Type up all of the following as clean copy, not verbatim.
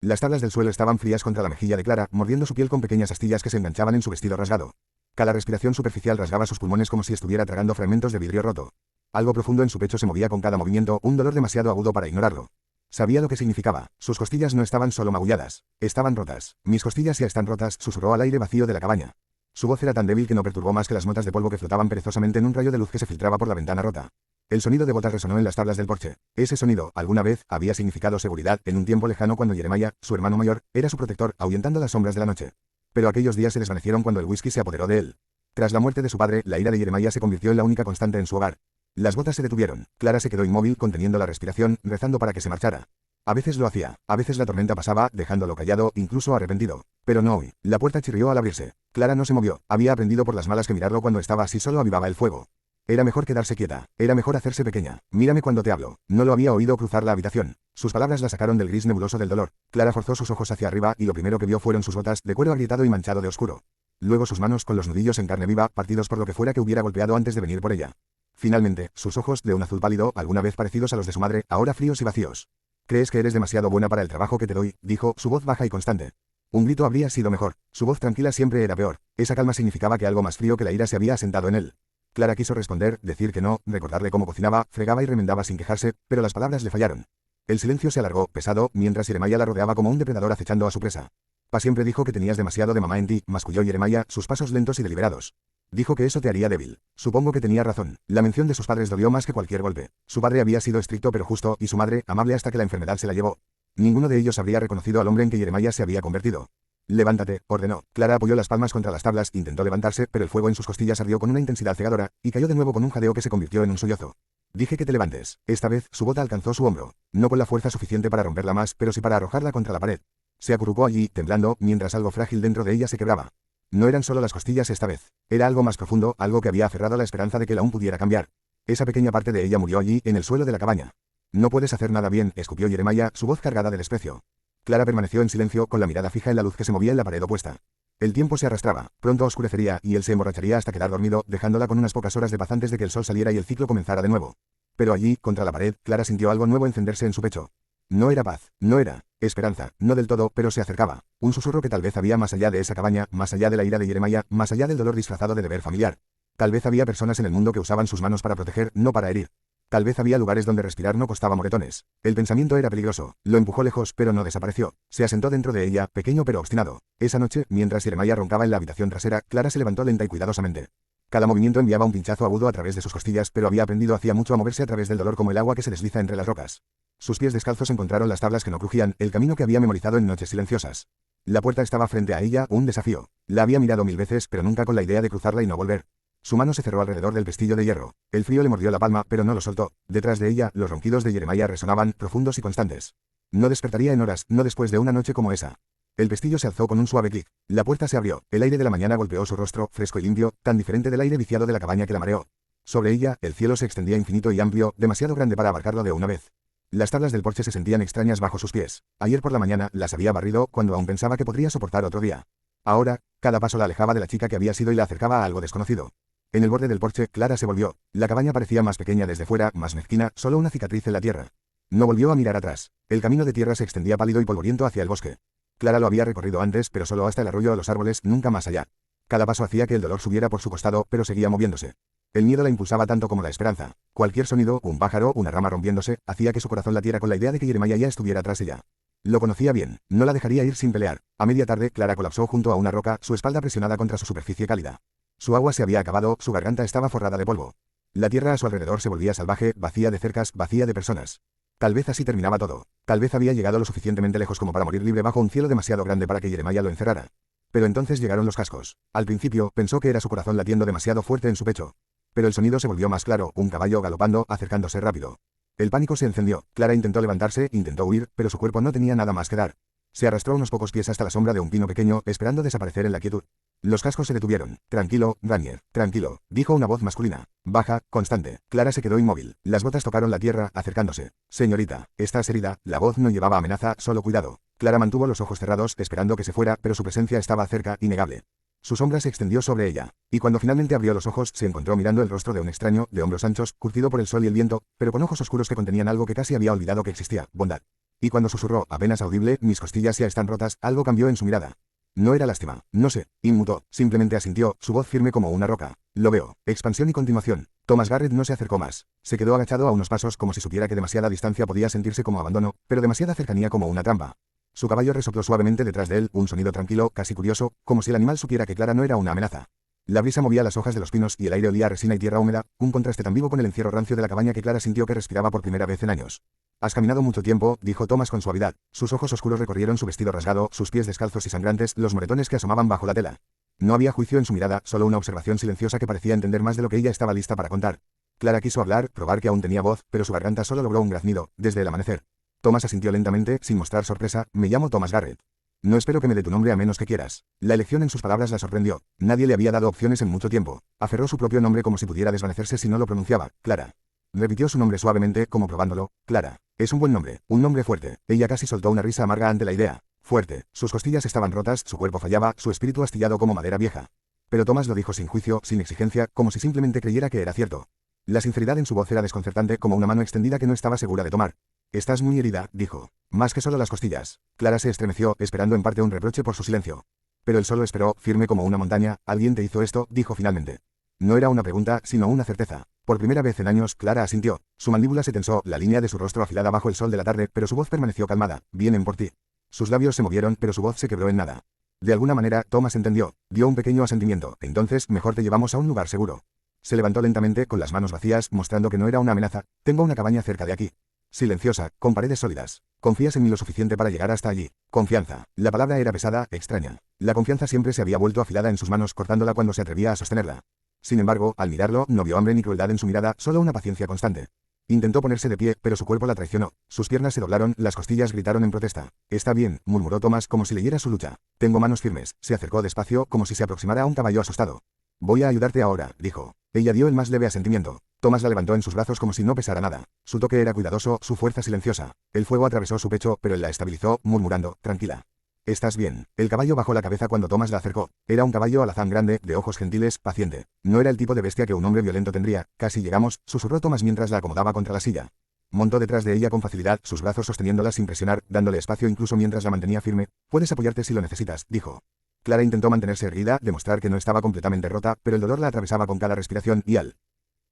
Las tablas del suelo estaban frías contra la mejilla de Clara, mordiendo su piel con pequeñas astillas que se enganchaban en su vestido rasgado. Cada respiración superficial rasgaba sus pulmones como si estuviera tragando fragmentos de vidrio roto. Algo profundo en su pecho se movía con cada movimiento, un dolor demasiado agudo para ignorarlo. Sabía lo que significaba. Sus costillas no estaban solo magulladas, estaban rotas. Mis costillas ya están rotas, susurró al aire vacío de la cabaña. Su voz era tan débil que no perturbó más que las motas de polvo que flotaban perezosamente en un rayo de luz que se filtraba por la ventana rota. El sonido de botas resonó en las tablas del porche. Ese sonido, alguna vez, había significado seguridad en un tiempo lejano cuando Jeremiah, su hermano mayor, era su protector, ahuyentando las sombras de la noche. Pero aquellos días se desvanecieron cuando el whisky se apoderó de él. Tras la muerte de su padre, la ira de Jeremiah se convirtió en la única constante en su hogar. Las botas se detuvieron. Clara se quedó inmóvil, conteniendo la respiración, rezando para que se marchara. A veces lo hacía, a veces la tormenta pasaba, dejándolo callado, incluso arrepentido. Pero no hoy. La puerta chirrió al abrirse. Clara no se movió. Había aprendido por las malas que mirarlo cuando estaba así solo avivaba el fuego. Era mejor quedarse quieta. Era mejor hacerse pequeña. Mírame cuando te hablo. No lo había oído cruzar la habitación. Sus palabras la sacaron del gris nebuloso del dolor. Clara forzó sus ojos hacia arriba y lo primero que vio fueron sus botas, de cuero agrietado y manchado de oscuro. Luego sus manos con los nudillos en carne viva, partidos por lo que fuera que hubiera golpeado antes de venir por ella. Finalmente, sus ojos, de un azul pálido, alguna vez parecidos a los de su madre, ahora fríos y vacíos. «Crees que eres demasiado buena para el trabajo que te doy», dijo, su voz baja y constante. Un grito habría sido mejor. Su voz tranquila siempre era peor. Esa calma significaba que algo más frío que la ira se había asentado en él. Clara quiso responder, decir que no, recordarle cómo cocinaba, fregaba y remendaba sin quejarse, pero las palabras le fallaron. El silencio se alargó, pesado, mientras Jeremiah la rodeaba como un depredador acechando a su presa. «Pa siempre dijo que tenías demasiado de mamá en ti», masculló Jeremiah, sus pasos lentos y deliberados. Dijo que eso te haría débil. Supongo que tenía razón. La mención de sus padres dolió más que cualquier golpe. Su padre había sido estricto pero justo, y su madre, amable hasta que la enfermedad se la llevó. Ninguno de ellos habría reconocido al hombre en que Jeremiah se había convertido. «Levántate», ordenó. Clara apoyó las palmas contra las tablas, intentó levantarse, pero el fuego en sus costillas ardió con una intensidad cegadora, y cayó de nuevo con un jadeo que se convirtió en un sollozo. «Dije que te levantes». Esta vez, su bota alcanzó su hombro. No con la fuerza suficiente para romperla más, pero sí para arrojarla contra la pared. Se acurrucó allí, temblando, mientras algo frágil dentro de ella se quebraba. No eran solo las costillas esta vez. Era algo más profundo, algo que había aferrado la esperanza de que él aún pudiera cambiar. Esa pequeña parte de ella murió allí, en el suelo de la cabaña. «No puedes hacer nada bien», escupió Jeremiah, su voz cargada de desprecio. Clara permaneció en silencio, con la mirada fija en la luz que se movía en la pared opuesta. El tiempo se arrastraba, pronto oscurecería, y él se emborracharía hasta quedar dormido, dejándola con unas pocas horas de paz antes de que el sol saliera y el ciclo comenzara de nuevo. Pero allí, contra la pared, Clara sintió algo nuevo encenderse en su pecho. No era paz, no era esperanza, no del todo, pero se acercaba. Un susurro que tal vez había más allá de esa cabaña, más allá de la ira de Jeremiah, más allá del dolor disfrazado de deber familiar. Tal vez había personas en el mundo que usaban sus manos para proteger, no para herir. Tal vez había lugares donde respirar no costaba moretones. El pensamiento era peligroso. Lo empujó lejos, pero no desapareció. Se asentó dentro de ella, pequeño pero obstinado. Esa noche, mientras Jeremiah roncaba en la habitación trasera, Clara se levantó lenta y cuidadosamente. Cada movimiento enviaba un pinchazo agudo a través de sus costillas, pero había aprendido hacía mucho a moverse a través del dolor como el agua que se desliza entre las rocas. Sus pies descalzos encontraron las tablas que no crujían, el camino que había memorizado en noches silenciosas. La puerta estaba frente a ella, un desafío. La había mirado 1000 veces, pero nunca con la idea de cruzarla y no volver. Su mano se cerró alrededor del pestillo de hierro. El frío le mordió la palma, pero no lo soltó. Detrás de ella, los ronquidos de Jeremiah resonaban, profundos y constantes. No despertaría en horas, no después de una noche como esa. El pestillo se alzó con un suave clic. La puerta se abrió. El aire de la mañana golpeó su rostro, fresco y limpio, tan diferente del aire viciado de la cabaña que la mareó. Sobre ella, el cielo se extendía infinito y amplio, demasiado grande para abarcarlo de una vez. Las tablas del porche se sentían extrañas bajo sus pies. Ayer por la mañana, las había barrido, cuando aún pensaba que podría soportar otro día. Ahora, cada paso la alejaba de la chica que había sido y la acercaba a algo desconocido. En el borde del porche, Clara se volvió. La cabaña parecía más pequeña desde fuera, más mezquina, solo una cicatriz en la tierra. No volvió a mirar atrás. El camino de tierra se extendía pálido y polvoriento hacia el bosque. Clara lo había recorrido antes, pero solo hasta el arroyo de los árboles, nunca más allá. Cada paso hacía que el dolor subiera por su costado, pero seguía moviéndose. El miedo la impulsaba tanto como la esperanza. Cualquier sonido, un pájaro, una rama rompiéndose, hacía que su corazón latiera con la idea de que Jeremiah ya estuviera tras ella. Lo conocía bien, no la dejaría ir sin pelear. A media tarde, Clara colapsó junto a una roca, su espalda presionada contra su superficie cálida. Su agua se había acabado, su garganta estaba forrada de polvo. La tierra a su alrededor se volvía salvaje, vacía de cercas, vacía de personas. Tal vez así terminaba todo. Tal vez había llegado lo suficientemente lejos como para morir libre bajo un cielo demasiado grande para que Jeremiah lo encerrara. Pero entonces llegaron los cascos. Al principio, pensó que era su corazón latiendo demasiado fuerte en su pecho. Pero el sonido se volvió más claro, un caballo galopando, acercándose rápido. El pánico se encendió. Clara intentó levantarse, intentó huir, pero su cuerpo no tenía nada más que dar. Se arrastró unos pocos pies hasta la sombra de un pino pequeño, esperando desaparecer en la quietud. Los cascos se detuvieron. «Tranquilo, Daniel, tranquilo», dijo una voz masculina. Baja, constante. Clara se quedó inmóvil. Las botas tocaron la tierra, acercándose. «Señorita, ¿estás herida?» La voz no llevaba amenaza, solo cuidado. Clara mantuvo los ojos cerrados, esperando que se fuera, pero su presencia estaba cerca, innegable. Su sombra se extendió sobre ella. Y cuando finalmente abrió los ojos, se encontró mirando el rostro de un extraño, de hombros anchos, curtido por el sol y el viento, pero con ojos oscuros que contenían algo que casi había olvidado que existía: bondad. Y cuando susurró, apenas audible, mis costillas ya están rotas, algo cambió en su mirada. No era lástima, no sé, inmutó, simplemente asintió, su voz firme como una roca. Lo veo. Expansión y continuación. Thomas Garrett no se acercó más. Se quedó agachado a unos pasos como si supiera que demasiada distancia podía sentirse como abandono, pero demasiada cercanía como una trampa. Su caballo resopló suavemente detrás de él, un sonido tranquilo, casi curioso, como si el animal supiera que Clara no era una amenaza. La brisa movía las hojas de los pinos y el aire olía a resina y tierra húmeda, un contraste tan vivo con el encierro rancio de la cabaña que Clara sintió que respiraba por primera vez en años. «Has caminado mucho tiempo», dijo Thomas con suavidad. Sus ojos oscuros recorrieron su vestido rasgado, sus pies descalzos y sangrantes, los moretones que asomaban bajo la tela. No había juicio en su mirada, solo una observación silenciosa que parecía entender más de lo que ella estaba lista para contar. Clara quiso hablar, probar que aún tenía voz, pero su garganta solo logró un graznido, desde el amanecer. Thomas asintió lentamente, sin mostrar sorpresa. «Me llamo Thomas Garrett. No espero que me dé tu nombre a menos que quieras». La elección en sus palabras la sorprendió. Nadie le había dado opciones en mucho tiempo. Aferró su propio nombre como si pudiera desvanecerse si no lo pronunciaba. «Clara». Repitió su nombre suavemente, como probándolo. «Clara. Es un buen nombre, un nombre fuerte». Ella casi soltó una risa amarga ante la idea. Fuerte. Sus costillas estaban rotas, su cuerpo fallaba, su espíritu astillado como madera vieja. Pero Thomas lo dijo sin juicio, sin exigencia, como si simplemente creyera que era cierto. La sinceridad en su voz era desconcertante, como una mano extendida que no estaba segura de tomar. «Estás muy herida», dijo. «Más que solo las costillas». Clara se estremeció, esperando en parte un reproche por su silencio. Pero él solo esperó, firme como una montaña. «¿Alguien te hizo esto?», dijo finalmente. No era una pregunta, sino una certeza. Por primera vez en años, Clara asintió. Su mandíbula se tensó, la línea de su rostro afilada bajo el sol de la tarde, pero su voz permaneció calmada. «Vienen por ti». Sus labios se movieron, pero su voz se quebró en nada. De alguna manera, Thomas entendió. Dio un pequeño asentimiento. «Entonces, mejor te llevamos a un lugar seguro». Se levantó lentamente, con las manos vacías, mostrando que no era una amenaza. «Tengo una cabaña cerca de aquí. Silenciosa, con paredes sólidas. ¿Confías en mí lo suficiente para llegar hasta allí?» Confianza. La palabra era pesada, extraña. La confianza siempre se había vuelto afilada en sus manos, cortándola cuando se atrevía a sostenerla. Sin embargo, al mirarlo, no vio hambre ni crueldad en su mirada, solo una paciencia constante. Intentó ponerse de pie, pero su cuerpo la traicionó. Sus piernas se doblaron, las costillas gritaron en protesta. «Está bien», murmuró Thomas como si leyera su lucha. «Tengo manos firmes». Se acercó despacio, como si se aproximara a un caballo asustado. «Voy a ayudarte ahora», dijo. Ella dio el más leve asentimiento. Thomas la levantó en sus brazos como si no pesara nada. Su toque era cuidadoso, su fuerza silenciosa. El fuego atravesó su pecho, pero él la estabilizó, murmurando: «Tranquila. Estás bien». El caballo bajó la cabeza cuando Thomas la acercó. Era un caballo alazán grande, de ojos gentiles, paciente. No era el tipo de bestia que un hombre violento tendría. «Casi llegamos», susurró Thomas mientras la acomodaba contra la silla. Montó detrás de ella con facilidad, sus brazos sosteniéndola sin presionar, dándole espacio incluso mientras la mantenía firme. «Puedes apoyarte si lo necesitas», dijo. Clara intentó mantenerse erguida, demostrar que no estaba completamente rota, pero el dolor la atravesaba con cada respiración y al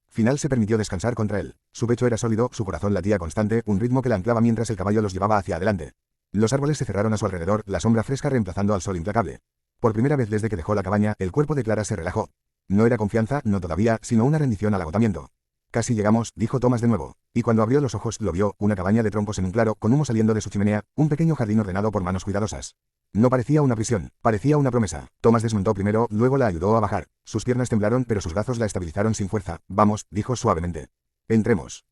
final se permitió descansar contra él. Su pecho era sólido, su corazón latía constante, un ritmo que la anclaba mientras el caballo los llevaba hacia adelante. Los árboles se cerraron a su alrededor, la sombra fresca reemplazando al sol implacable. Por primera vez desde que dejó la cabaña, el cuerpo de Clara se relajó. No era confianza, no todavía, sino una rendición al agotamiento. «Casi llegamos», dijo Thomas de nuevo. Y cuando abrió los ojos, lo vio, una cabaña de troncos en un claro, con humo saliendo de su chimenea, un pequeño jardín ordenado por manos cuidadosas. No parecía una prisión, parecía una promesa. Thomas desmontó primero, luego la ayudó a bajar. Sus piernas temblaron, pero sus brazos la estabilizaron sin fuerza. «Vamos», dijo suavemente. «Entremos».